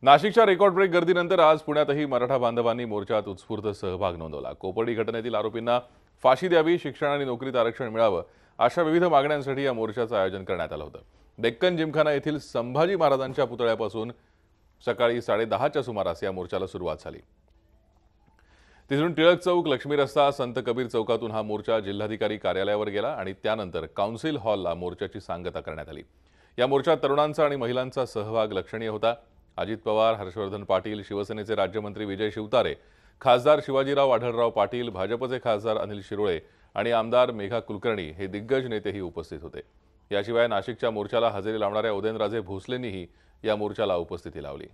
नाशिकच्या record break गर्दीनंतर आज पुण्यातही मराठा बांधवांनी मोर्चात उत्स्फूर्त सहभाग नोंदवला। कोपर्डी घटनेतील आरोपींना फाशी द्यावी, शिक्षण आणि नोकरीत आरक्षण मिळावं अशा विविध मागण्यांसाठी या मोर्चाचं आयोजन करण्यात आलं होतं। डेक्कन जिमखाना येथील संभाजी महाराजांच्या पुतळ्यापासून सकाळी 10:30च्या सुमारास या मोर्चाला सुरुवात झाली। तिथून टिळक चौक, लक्ष्मी रस्ता, संत कबीर चौकातून हा मोर्चा जिल्हाधिकारी कार्यालयावर गेला आणि त्यानंतर काउन्सिल हॉलला मोर्चाची सांगता करण्यात आली। या मोर्चात तरुणांचा आणि महिलांचा सहभाग लक्षणीय होता। अजित पवार, हर्षवर्धन पाटील, शिवसेनेचे राज्यमंत्री विजय शिवतारे, खासदार शिवाजीराव आढळराव पाटील, भाजपचे खासदार अनिल शिरोळे आणि आमदार मेघा कुलकर्णी हे दिग्गज नेतेही उपस्थित होते। याशिवाय नाशिकच्या मोर्चाला हजेरी लावणाऱ्या उदयनराजे भोसलेंनीही या मोर्चाला उपस्थिती लावली।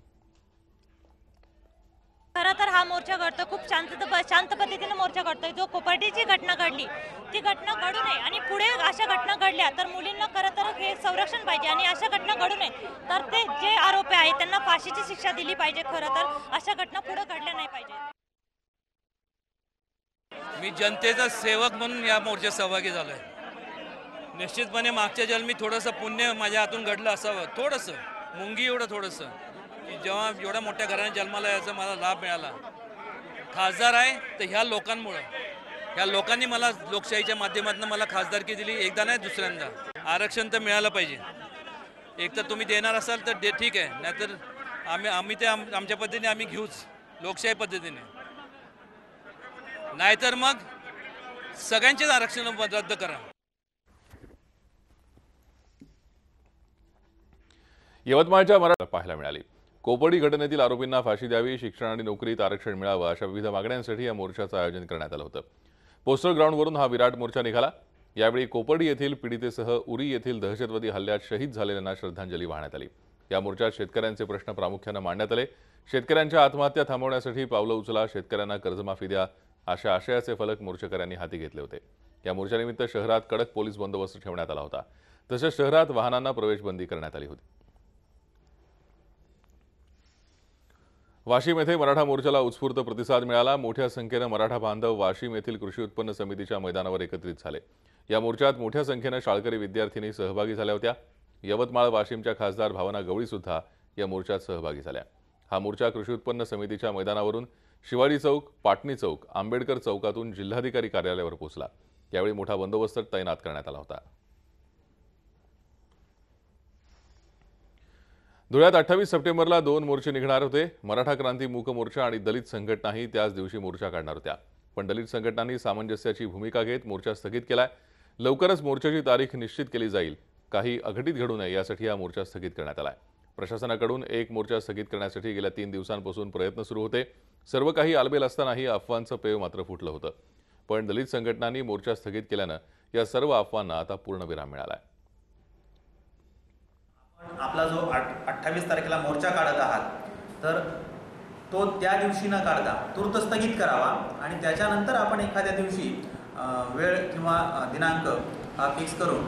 खरं तर हा मोर्चा घडतो खूप शांत पद्धतीने मोर्चा घडतोय। जो कोपर्डीची घटना घडली ती घटना घडू नये आणि पुढे अशा घटना घडल्या तर मुलींना खरं तर हे संरक्षण पाहिजे आणि अशा घटना घडू नये तर ते जे आरोपी आहेत त्यांना फाशीची शिक्षा दिली पाहिजे। खरं तर अशा घटना पुढे घडल्या नाही पाहिजे। मी जनतेचा सेवक म्हणून या मोर्चात सहभागी झालोय। निश्चितपणे मागच्या जन्मी थोडंसं पुण्य माझ्या हातून घडलं असावं, थोडंसं मुंगी एवढं थोडंसं, की जेव्हा एवढ्या मोठ्या घराने जन्माला यायचा मला लाभ मिळाला। खासदार आहे तर ह्या लोकांमुळे, ह्या लोकांनी मला लोकशाहीच्या माध्यमातून मला खासदारकी दिली, एकदा नाही दुसऱ्यांदा। आरक्षण तर मिळालं पाहिजे। एक तर तुम्ही देणार असाल तर ठीक आहे, नाहीतर आम्ही ते आमच्या पद्धतीने आम्ही घेऊच, लोकशाही पद्धतीने। नाहीतर मग सगळ्यांचेच आरक्षण रद्द करा। यवतमाळच्या मराठा पाहायला मिळाली। कोपर्डी घटनेतील आरोपींना फाशी द्यावी, शिक्षण आणि नोकरीत आरक्षण मिळावं अशा विविध मागण्यांसाठी या मोर्चाचं आयोजन करण्यात आलं होतं। पोस्टल ग्राउंडवरून हा विराट मोर्चा निघाला। यावेळी कोपर्डी येथील पीडितेसह उरी येथील दहशतवादी हल्ल्यात शहीद झालेल्यांना श्रद्धांजली वाहण्यात आली। या मोर्चात शेतकऱ्यांचे प्रश्न प्रामुख्याने मांडण्यात आले। शेतकऱ्यांच्या आत्महत्या थांबवण्यासाठी पावलं उचला, शेतकऱ्यांना कर्जमाफी द्या अशा आशयाचे फलक मोर्चेकऱ्यांनी हाती घेतले होते। या मोर्चानिमित्त शहरात कडक पोलीस बंदोबस्त ठेवण्यात आला होता। तसेच शहरात वाहनांना प्रवेशबंदी करण्यात आली होती। वाशिम येथे मराठा मोर्चाला उत्स्फूर्त प्रतिसाद मिळाला। मोठ्या संख्येने मराठा बांधव वाशिम येथील कृषी उत्पन्न समितीच्या मैदानावर एकत्रित झाले। या मोर्चात मोठ्या संख्येने शाळकरी विद्यार्थिनी सहभागी झाल्या होत्या। यवतमाळ वाशिमच्या खासदार भावना गवळी सुद्धा या मोर्चात सहभागी झाल्या। हा मोर्चा कृषी उत्पन्न समितीच्या मैदानावरून शिवाजी चौक, पाटणी चौक, आंबेडकर चौकातून जिल्हाधिकारी कार्यालयावर पोहोचला। यावेळी मोठा बंदोबस्त तैनात करण्यात आला होता। धुळ्यात 28 सप्टेंबरला 2 मोर्चे निघणार होते। मराठा क्रांती मूक मोर्चा आणि दलित संघटनाही त्याच दिवशी मोर्चा काढणार होत्या, पण दलित संघटनांनी सामंजस्याची भूमिका घेत मोर्चा स्थगित केलाय। लवकरच मोर्चाची तारीख निश्चित केली जाईल। काही अघटित घडू नये यासाठी हा मोर्चा स्थगित करण्यात आलाय। प्रशासनाकडून एक मोर्चा स्थगित करण्यासाठी गेल्या 3 दिवसांपासून प्रयत्न सुरू होते। सर्व काही आलबेल असतानाही अफवांचं पेव मात्र फुटलं होतं, पण दलित संघटनांनी मोर्चा स्थगित केल्यानं या सर्व अफवांना आता पूर्णविराम मिळालाय। आपला जो 28 तारखेला मोर्चा काढत आहात तर तो त्या दिवशी न काढता तूर्त स्थगित करावा आणि त्याच्यानंतर आपण एखाद्या दिवशी वेळ किंवा दिनांक फिक्स करून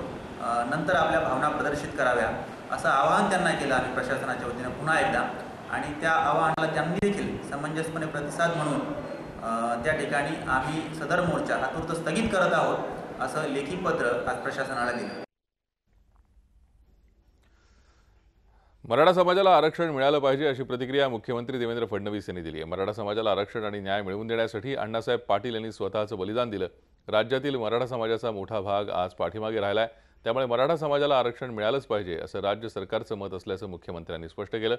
नंतर आपल्या भावना प्रदर्शित कराव्या असं आवाहन त्यांना केलं आम्ही प्रशासनाच्या वतीने पुन्हा एकदा। आणि त्या आवाहनाला त्यांनी देखील समंजसपणे प्रतिसाद म्हणून त्या ठिकाणी आम्ही सदर मोर्चा हा तूर्त स्थगित करत आहोत असं लेखी पत्र आज प्रशासनाला दिलं। मराठा समाजाला आरक्षण मिळालं पाहिजे अशी प्रतिक्रिया मुख्यमंत्री देवेंद्र फडणवीस यांनी दिली आहे। मराठा समाजाला आरक्षण आणि न्याय मिळवून देण्यासाठी अण्णासाहेब पाटील यांनी स्वतःचं बलिदान दिलं। राज्यातील मराठा समाजाचा मोठा भाग आज पाठीमागे राहिलाय, त्यामुळे मराठा समाजाला आरक्षण मिळालंच पाहिजे असं राज्य सरकारचं मत असल्याचं मुख्यमंत्र्यांनी स्पष्ट केलं।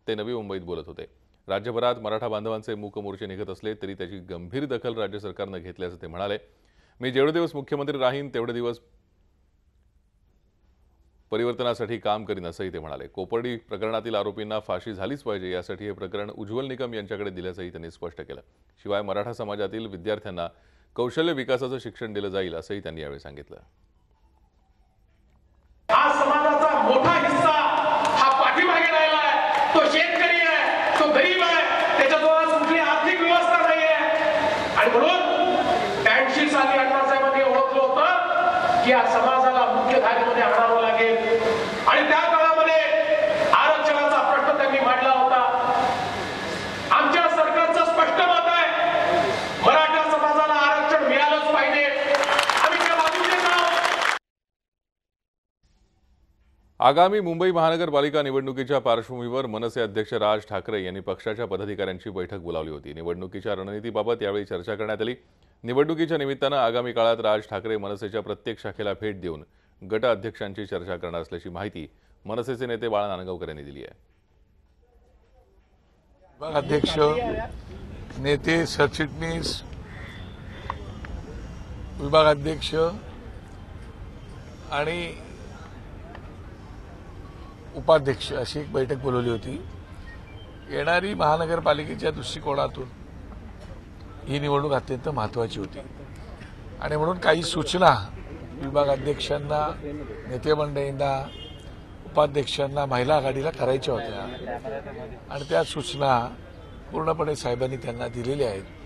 ते नवी मुंबईत बोलत होते। राज्यभरात मराठा बांधवांचे मूक मोर्चे निघत असले तरी त्याची गंभीर दखल राज्य सरकारनं घेतल्याचं ते म्हणाले। मी जेवढे दिवस मुख्यमंत्री राहीन तेवढे दिवस परिवर्तनासाठी काम करीन असंही ते म्हणाले। कोपर्डी प्रकरणातील आरोपींना फाशी झालीच पाहिजे यासाठी हे प्रकरण उज्ज्वल निकम यांच्याकडे दिल्याचंही त्यांनी स्पष्ट केलं। शिवाय मराठा समाजातील विद्यार्थ्यांना कौशल्य विकासाचं शिक्षण दिलं जाईल असंही त्यांनी यावेळी सांगितलं। आज समाजाचा मोठा हिस्सा हा पाठीमागे राहिला आहे। तो शेतकरी आहे, तो गरीब आहे, त्याच्याजवळ आज कुठली आर्थिक व्यवस्था नाही आहे आणि म्हणून 83 साली अण्णासाहेबांनी ओळखलं होतं की या समाजाला मुख्य धारेमध्ये आणावं लागेल आणि त्या काळामध्ये आरक्षणाचा प्रश्न त्यांनी मांडला होता। आमच्या सरकारचं स्पष्ट मत आहे, मराठा समाजाला आरक्षण मिळालंच पाहिजे। आम्ही त्या बाजूने आहोत। आगामी मुंबई महानगरपालिका निवडणुकीच्या पार्श्वभूमीवर मनसे अध्यक्ष राज ठाकरे यांनी पक्षाच्या पदाधिकाऱ्यांची बैठक बोलावली होती। निवडणुकीच्या रणनीतीबाबत यावेळी चर्चा करण्यात आली। निवडणुकीच्या निमित्तानं आगामी काळात राज ठाकरे मनसेच्या प्रत्येक शाखेला भेट देऊन गट अध्यक्षांची चर्चा करणार असल्याची माहिती मनसेचे नेते बाळा नांदगावकर यांनी दिली आहे। अध्यक्ष, नेते, सरचिटणीस, विभागाध्यक्ष आणि उपाध्यक्ष अशी एक बैठक बोलवली होती। येणारी महानगरपालिकेच्या दृष्टिकोनातून ही निवडणूक अत्यंत महत्त्वाची होती आणि म्हणून काही सूचना विभागाध्यक्षांना, नेते मंडळींना, उपाध्यक्षांना, महिला आघाडीला करायच्या होत्या आणि त्या सूचना पूर्णपणे साहेबांनी त्यांना दिलेल्या आहेत।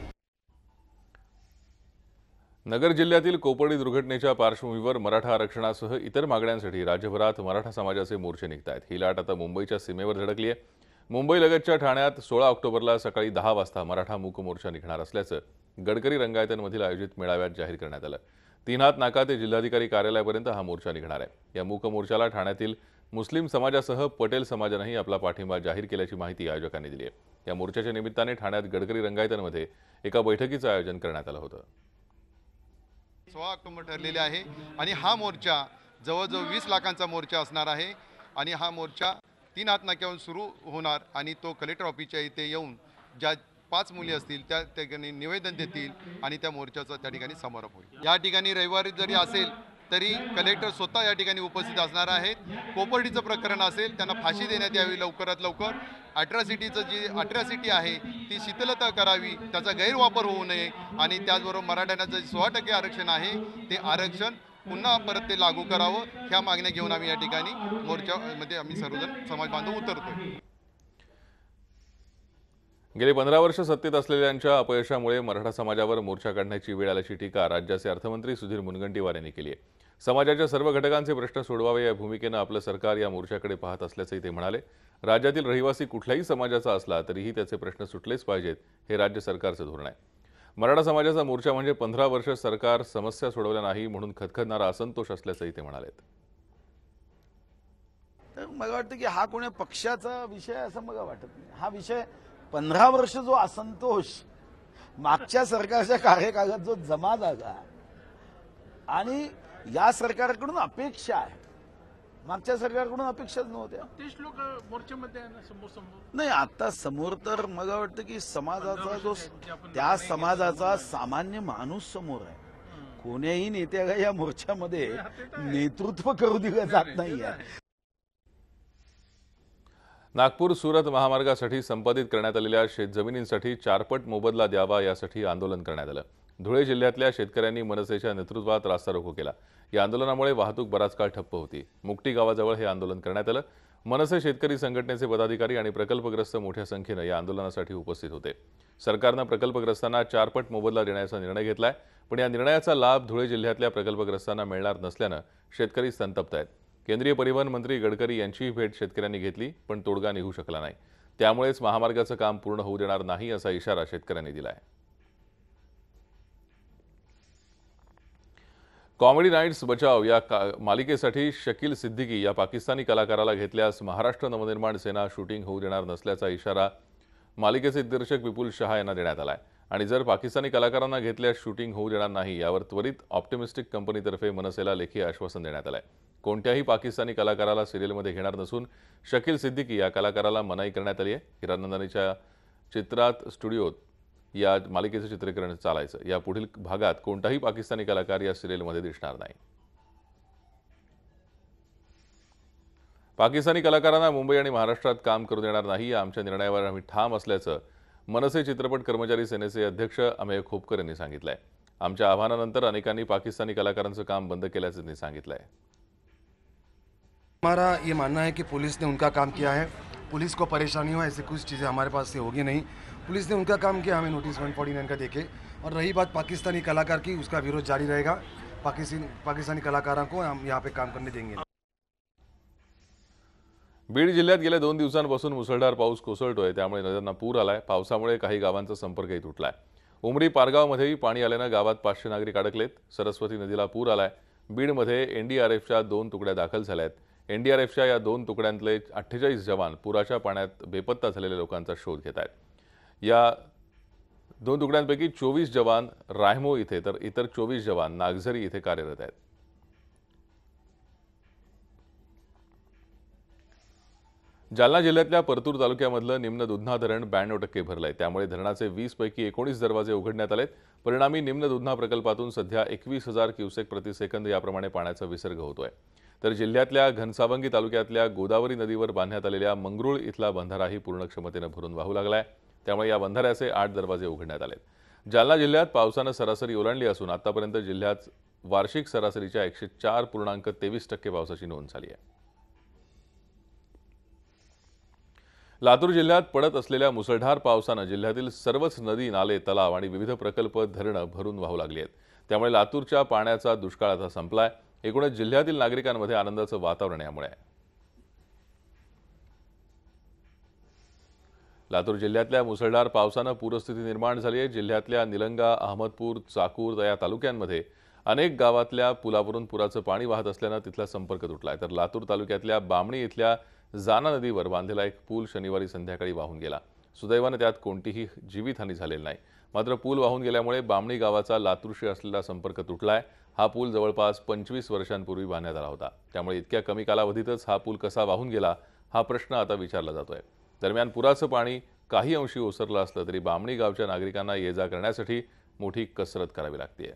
नगर जिल्ह्यातील कोपर्डी दुर्घटनेच्या पार्श्वभूमीवर मराठा आरक्षणासह इतर मागण्यांसाठी राज्यभरात मराठा समाजाचे मोर्चे निघत आहेत। ही लाट आता मुंबईच्या सीमेवर धडकली आहे। मुंबईलगतच्या ठाण्यात 16 ऑक्टोबरला सकाळी 10 वाजता मराठा मूक मोर्चा निघणार असल्याचं गडकरी रंगायतनमधील आयोजित मेळाव्यात जाहीर करण्यात आलं। 3 हात नाका ते जिल्हाधिकारी कार्यालयापर्यंत हा मोर्चा निघणार आहे। या मूक मोर्चाला ठाण्यातील मुस्लिम समाजासह पटेल समाजानेही आपला पाठिंबा जाहीर केल्याची माहिती आयोजकांनी दिली आहे। या मोर्चाच्या निमित्ताने ठाण्यात गडकरी रंगायतनमध्ये एका बैठकीचं आयोजन करण्यात आलं होतं। 16 ऑक्टोबर ठरलेले आहे आणि हा मोर्चा जवळजवळ 20 लाखांचा मोर्चा असणार आहे आणि हा मोर्चा 3 हात नाक्यावरून सुरू होणार आणि तो कलेक्टर ऑफिसच्या इथे येऊन ज्या 5 मुली असतील त्या ठिकाणी निवेदन देतील आणि त्या मोर्चाचा त्या ठिकाणी समारोप होईल। या ठिकाणी रविवारी जरी असेल तरी कलेक्टर स्वतः या ठिकाणी उपस्थित असणार आहेत। कोपर्डीचं प्रकरण असेल त्यांना फाशी देण्यात यावी लवकरात लवकर। अट्रॉसिटीचं जी अट्रॉसिटी आहे ती शिथिलता करावी, त्याचा गैरवापर होऊ नये आणि त्याचबरोबर मराठ्यांना जे 16% आरक्षण आहे ते आरक्षण पुन्हा परत ते लागू करावं, ह्या मागण्या घेऊन आम्ही या ठिकाणी मोर्चामध्ये आम्ही सर्वजण समाज बांधव उतरतोय। गेली 15 वर्ष सत्तेत असलेल्यांच्या अपयशामुळे मराठा समाजावर मोर्चा काढण्याची वेळ आल्याची टीका राज्याचे अर्थमंत्री सुधीर मुनगंटीवार यांनी केली आहे। समाजाच्या सर्व घटकांचे प्रश्न सोडवावे या भूमिकेनं आपलं सरकार या मोर्चाकडे पाहत असल्याचंही ते म्हणाले। राज्यातील रहिवासी कुठल्याही समाजाचा असला तरीही त्याचे प्रश्न सुटलेच पाहिजेत, हे राज्य सरकारचं धोरण आहे। मराठा समाजाचा मोर्चा म्हणजे 15 वर्ष सरकार समस्या सोडवल्या नाही म्हणून खदखदणारा असंतोष असल्याचंही ते म्हणाले। तर मला वाटतं की हा कोणी पक्षाचा विषय असं मला वाटत नाही। हा विषय 15 वर्ष जो असंतोष मागच्या सरकारच्या कार्यकाळात जो जमा झाला आणि या सरकारकडून अपेक्षा आहे, मागच्या सरकारकडून अपेक्षाच नव्हत्या। तेच लोक मोर्चामध्ये आहे ना समोर नाही, आता समोर तर मला वाटतं की समाजाचा जो त्या समाजाचा सामान्य माणूस समोर आहे। कोण्याही नेत्याला या मोर्चामध्ये नेतृत्व करू दिलं जात नाहीये। नागपूर सुरत महामार्गासाठी संपादित करण्यात आलेल्या शेतजमिनींसाठी 4 पट मोबदला द्यावा यासाठी आंदोलन करण्यात आलं। धुळे जिल्ह्यातल्या शेतकऱ्यांनी मनसेच्या नेतृत्वात रास्ता रोको केला। या आंदोलनामुळे वाहतूक बराच काळ ठप्प होती। मुक्टी गावाजवळ हे आंदोलन करण्यात आलं। मनसे शेतकरी संघटनेचे पदाधिकारी आणि प्रकल्पग्रस्त मोठ्या संख्येनं या आंदोलनासाठी उपस्थित होते। सरकारनं प्रकल्पग्रस्तांना 4 पट मोबदला देण्याचा निर्णय घेतलाय, पण या निर्णयाचा लाभ धुळे जिल्ह्यातल्या प्रकल्पग्रस्तांना मिळणार नसल्यानं शेतकरी संतप्त आहेत। केंद्रीय परिवहन मंत्री गडकरी यांचीही भेट शेतकऱ्यांनी घेतली, पण तोडगा निघू शकला नाही। त्यामुळेच महामार्गाचं काम पूर्ण होऊ देणार नाही असा इशारा शेतकऱ्यांनी दिलाय। कॉमेडी नाईट्स बचाव या मालिकेसाठी शकील सिद्दीकी या पाकिस्तानी कलाकाराला घेतल्यास महाराष्ट्र नवनिर्माण सेना शूटिंग होऊ देणार नसल्याचा इशारा मालिकेचे दिग्दर्शक विपुल शहा यांना देण्यात आलाय आणि जर पाकिस्तानी कलाकारांना घेतल्यास शूटिंग होऊ देणार नाही यावर त्वरित ऑप्टिमिस्टिक कंपनीतर्फे मनसेला लेखी आश्वासन देण्यात आलंय। कोणत्याही पाकिस्तानी कलाकाराला सिरियलमध्ये घेणार नसून शकील सिद्दीकी या कलाकाराला मनाई करण्यात आली आहे। हिरानंदानीच्या चित्रात स्टुडिओत या मालिकेचं चित्रीकरण चालायचं। या पुढील भागात कोणताही पाकिस्तानी कलाकार या सिरियलमध्ये दिसणार नाही। पाकिस्तानी कलाकारांना मुंबई आणि महाराष्ट्रात काम करू देणार नाही या आमच्या निर्णयावर आम्ही ठाम असल्याचं मनसे चित्रपट कर्मचारी सेनेचे अध्यक्ष अमेय खोपकर यांनी सांगितलंय। आमच्या आव्हानानंतर अनेकांनी पाकिस्तानी कलाकारांचं काम बंद केल्याचं त्यांनी सांगितलंय। हमारा ये मानना है कि पुलिस ने उनका काम किया है। पुलिस को परेशानी हो ऐसी कुछ चीज़ें हमारे पास से होगी नहीं। पुलिस ने उनका काम किया, हमें नोटिस 149 का देके। और रही बात पाकिस्तानी कलाकार की, उसका विरोध जारी रहेगा। पाकिस्तानी कलाकारों को हम यहाँ पे काम करने देंगे। बीड जिल्ह्यात गेल्या 2 दिवसांपासून मुसळधार पाऊस कोसळतोय, त्यामुळे नद्यांना पूर आलाय। पावसामुळे काही गावांचा संपर्कही तुटलाय। उमरी पारगावमध्येही पाणी आल्यानं गावात 500 नागरिक अडकलेत। सरस्वती नदीला पूर आलाय। बीडमध्ये एनडीआरएफच्या 2 तुकड्या दाखल झाल्या आहेत। एनडीआरएफच्या या 2 तुकड्यांतले 48 जवान पुराच्या पाण्यात बेपत्ता झालेल्या लोकांचा शोध घेत आहेत। या 2 तुकड्यांपैकी 24 जवान रायमो इथे तर इतर 24 जवान नागझरी इथे कार्यरत आहेत। जालना जिल्ह्यातल्या परतूर तालुक्यामधलं निम्न दुधना धरण 92% भरलंय। त्यामुळे धरणाचे 20 पैकी 19 दरवाजे उघडण्यात आलेत। परिणामी निम्न दुधना प्रकल्पातून सध्या 21,000 क्युसेक प्रति सेकंद याप्रमाणे पाण्याचा विसर्ग होतोय। तर जिल्ह्यातल्या घनसावंगी तालुक्यातल्या गोदावरी नदीवर बांधण्यात आलेल्या मंगरुळ इथला बंधाराही पूर्ण क्षमतेनं भरून वाहू लागलाय। त्यामुळे या बंधाऱ्याचे 8 दरवाजे उघडण्यात आलेत। जालना जिल्ह्यात पावसानं सरासरी ओलांडली असून आतापर्यंत जिल्ह्यात वार्षिक सरासरीच्या 104.23% पावसाची नोंद झाली आहे। लातूर जिल्ह्यात पडत असलेल्या मुसळधार पावसानं जिल्ह्यातील सर्वच नदी, नाले, तलाव आणि विविध प्रकल्प, धरणं भरून वाहू लागली आहेत। त्यामुळे लातूरच्या पाण्याचा दुष्काळ आता संपलाय। एकूणच जिल्ह्यातील नागरिकांमध्ये आनंदाचं वातावरण यामुळे आहे। लातूर जिल्ह्यातल्या मुसळधार पावसानं पूरस्थिती निर्माण झाली आहे। जिल्ह्यातल्या निलंगा, अहमदपूर, चाकूर या तालुक्यांमध्ये अनेक गावातल्या पुलावरून पुराचं पाणी वाहत असल्यानं तिथला संपर्क तुटलाय। तर लातूर तालुक्यातल्या बामणी इथल्या जाना नदीवर बांधलेला एक पूल शनिवारी संध्याकाळी वाहून गेला। सुदैवानं त्यात कोणतीही जीवितहानी झालेली नाही। मात्र पूल वाहून गेल्यामुळे बामणी गावाचा लातूरशी असलेला संपर्क तुटलाय। हा पूल जवळपास 25 वर्षांपूर्वी बांधण्यात आला होता। त्यामुळे इतक्या कमी कालावधीतच हा पूल कसा वाहून गेला हा प्रश्न आता विचारला जातोय। दरम्यान पुराचं पाणी काही अंशी ओसरलं असलं तरी बामणी गावच्या नागरिकांना ये-जा करण्यासाठी मोठी कसरत करावी लागतेय।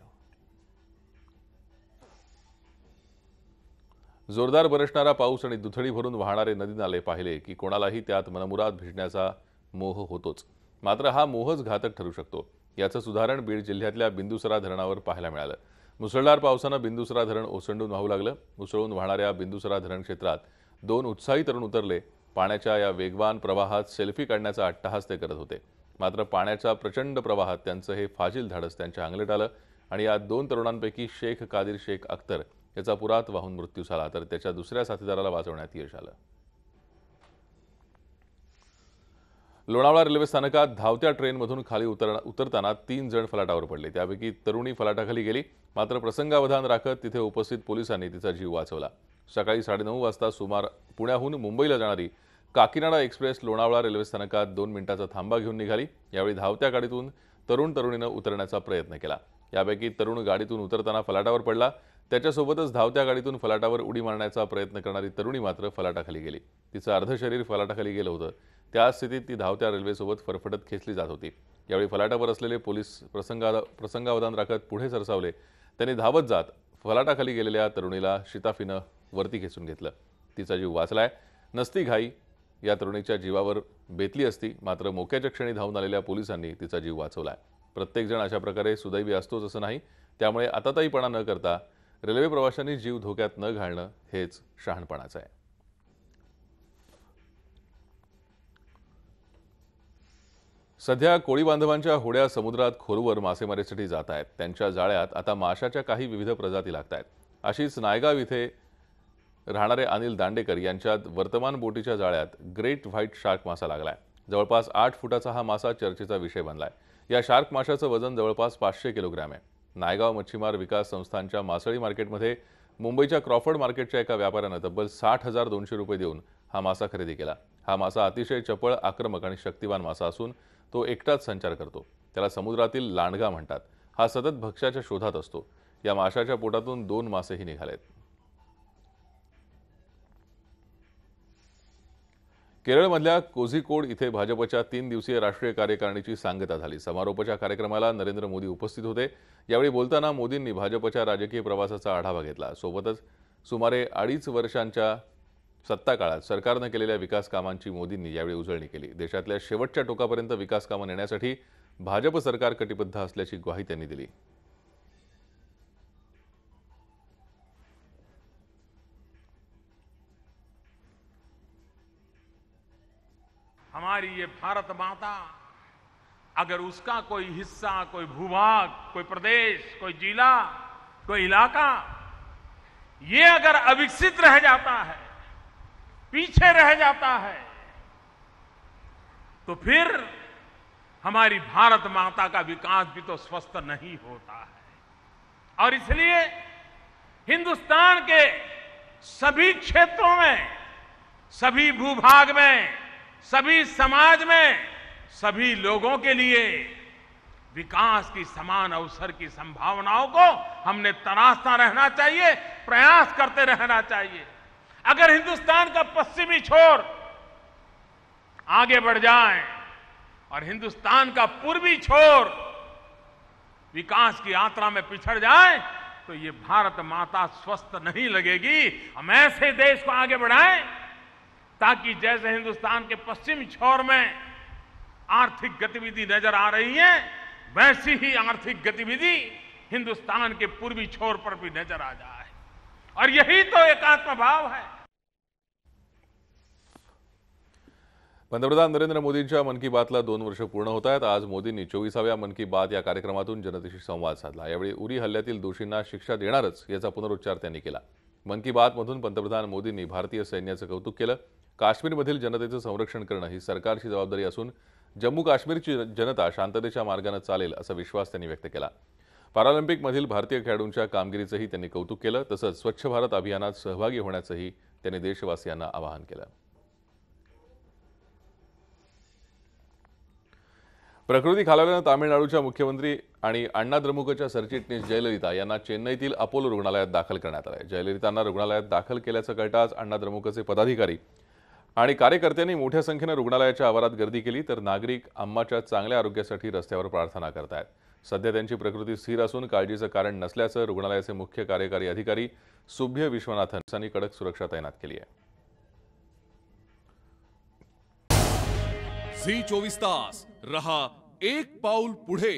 जोरदार बरसणारा पाऊस आणि दुथडी भरून वाहणारे नदी नाले पाहिले की कोणालाही त्यात मनमुराद भिजण्याचा मोह होतोच। मात्र हा मोहच घातक ठरू शकतो। याचं उदाहरण बीड जिल्ह्यातल्या बिंदुसरा धरणावर पाहायला मिळालं। मुसळधार पावसानं बिंदुसरा धरण ओसंडून वाहू लागलं। मुसळून वाहणाऱ्या बिंदुसरा धरण क्षेत्रात 2 उत्साही तरुण उतरले। पाण्याच्या या वेगवान प्रवाहात सेल्फी काढण्याचा अट्टहास ते करत होते। मात्र पाण्याच्या प्रचंड प्रवाहात त्यांचं हे फाजील धाडस त्यांच्या अंगलट आलं आणि या 2 तरुणांपैकी शेख कादिर शेख अख्तर याचा पुरात वाहून मृत्यू झाला, तर त्याच्या दुसऱ्या साथीदाराला वाचवण्यात यश आलं। लोणावळा रेल्वे स्थानकात धावत्या ट्रेनमधून खाली उतरताना 3 जण फलाटावर पडले। त्यापैकी तरुणी फलाटाखाली गेली। मात्र प्रसंगावधान राखत तिथे उपस्थित पोलिसांनी तिचा जीव वाचवला। सकाळी 9:30 वाजता सुमार पुण्याहून मुंबईला जाणारी काकीनाडा एक्सप्रेस लोणावळा रेल्वे स्थानकात 2 मिनिटाचा थांबा घेऊन निघाली। यावेळी धावत्या गाडीतून तरुणीनं उतरण्याचा प्रयत्न केला। यापैकी तरुण गाडीतून उतरताना फलाटावर पडला। त्याच्यासोबतच धावत्या गाडीतून फलाटावर उडी मारण्याचा प्रयत्न करणारी तरुणी मात्र फलाटाखाली गेली। तिचं अर्ध शरीर फलाटाखाली गेलं होतं। त्या स्थितीत ती धावत्या रेल्वेसोबत फरफटत खेचली जात होती। यावेळी फलाटावर असलेले पोलीस प्रसंगावधान राखत पुढे सरसावले। त्यांनी धावत जात फलाटाखाली गेलेल्या तरुणीला शिताफीनं वरती खेचून घेतलं। तिचा जीव वाचलाय। नसती घाई या तरुणीच्या जीवावर बेतली असती, मात्र मोक्याच्या क्षणी धावून आलेल्या पोलिसांनी तिचा जीव वाचवलाय। प्रत्येकजण अशा प्रकारे सुदैवी असतोच असं नाही। त्यामुळे आताताईपणा न करता रेल्वे प्रवाशांनी जीव धोक्यात न घालणं हेच शहाणपणाचं आहे। सध्या कोळी बांधवांच्या होड्या समुद्रात खोलवर मासेमारीसाठी जात आहेत। त्यांच्या जाळ्यात आता माशाच्या काही विविध प्रजाती लागत आहेत। अशीच नायगाव इथे राहणारे अनिल दांडेकर यांच्यात वर्तमान बोटीच्या जाळ्यात ग्रेट व्हाईट शार्क मासा लागलाय। जवळपास 8 फुटाचा हा मासा चर्चेचा विषय बनलाय। या शार्क माशाचं वजन जवळपास 500 किलोग्रॅम आहे। नायगाव मच्छीमार विकास संस्थांच्या मासळी मार्केटमध्ये मुंबईच्या क्रॉफर्ड मार्केटच्या एका व्यापाऱ्यानं तब्बल 60,200 रुपये देऊन हा मासा खरेदी केला। हा मासा अतिशय चपळ, आक्रमक आणि शक्तिवान मासा असून तो एकटाच संचार करतो। त्याला समुद्रातील लांडगा म्हणतात। हा सतत भक्ष्याच्या शोधात असतो। या माशाच्या पोटातून 2 मासेही निघालेत। केरळमधल्या कोझिकोड इथे भाजपच्या 3 दिवसीय राष्ट्रीय कार्यकारिणीची सांगता झाली। समारोपाच्या कार्यक्रमाला नरेंद्र मोदी उपस्थित होते। यावेळी बोलताना मोदींनी भाजपच्या राजकीय प्रवासाचा आढावा घेतला। सोबतच सुमारे 2.5 वर्षांच्या सत्ता काळात सरकारनं केलेल्या विकास कामांची मोदींनी यावेळी उजळणी केली। देशातल्या शेवटच्या टोकापर्यंत विकास कामं नेण्यासाठी भाजप सरकार कटिबद्ध असल्याची ग्वाही त्यांनी दिली। हमारी ये भारत माता अगर उसका कोई हिस्सा, कोई भूभाग, कोई प्रदेश, कोई जिला, कोई इलाका ये अगर अविकसित रह जाता है, पीछे रह जाता है, तो फिर हमारी भारत माता का विकास भी तो स्वस्थ नहीं होता है। और इसलिए हिंदुस्तान के सभी क्षेत्रों में, सभी भूभाग में, सभी समाज में, सभी लोगों के लिए विकास की समान अवसर की संभावनाओं को हमने तराशता रहना चाहिए, प्रयास करते रहना चाहिए। अगर हिंदुस्तान का पश्चिमी छोर आगे बढ़ जाए और हिंदुस्तान का पूर्वी छोर विकास की यात्रा में पिछड़ जाए तो ये भारत माता स्वस्थ नहीं लगेगी। हम ऐसे देश को आगे बढ़ाएं ताकि जैसे हिंदुस्तान के पश्चिमी छोर में आर्थिक गतिविधि नजर आ रही है, वैसी ही आर्थिक गतिविधि हिंदुस्तान के पूर्वी छोर पर भी नजर आ जाए, और यही तो एकात्म भाव है। पंतप्रधान नरेंद्र मोदींच्या मन की बातला 2 वर्ष पूर्ण होत आहेत। आज मोदींनी 24व्या मन की बात या कार्यक्रमातून जनतेशी संवाद साधला। यावेळी उरी हल्ल्यातील दोषींना शिक्षा देणारच याचा पुनरुच्चार त्यांनी केला। मन की बात मधून पंतप्रधान मोदींनी भारतीय सैन्याचं कौतुक केलं। काश्मीरमधील जनतेचं संरक्षण करणं ही सरकारची जबाबदारी असून जम्मू काश्मीरची जनता शांततेच्या मार्गाने चालेल असा विश्वास त्यांनी व्यक्त केला। पॅरालिम्पिकमधील भारतीय खेळाडूंच्या कामगिरीचंही त्यांनी कौतुक केलं। तसंच स्वच्छ भारत अभियानात सहभागी होण्याचंही त्यांनी देशवासियांना आवाहन केलं। प्रकृती खालावल्यानं तामिळनाडूच्या मुख्यमंत्री आणि अण्णा द्रमुकच्या सरचिटणीस जयललिता यांना चेन्नईतील अपोलो रुग्णालयात दाखल करण्यात आले। जयललितांना रुग्णालयात दाखल केल्याचं कळताच अण्णा द्रमुकचे पदाधिकारी आणि कार्यकर्त्यांनी मोठ्या संख्येने रुग्णालयाच्या आवारात गर्दी केली, तर नागरिक अम्माच्या चांगल्या आरोग्यासाठी रस्त्यावर प्रार्थना करत आहेत। सध्या त्यांची प्रकृती स्थिर असून काळजीचं कारण नसल्याचं रुग्णालयाचे मुख्य कार्यकारी अधिकारी सुभ्य विश्वनाथन यांनी कडक सुरक्षा तैनात केली आहे। झी 24 तास रहा एक पाऊल पुढे।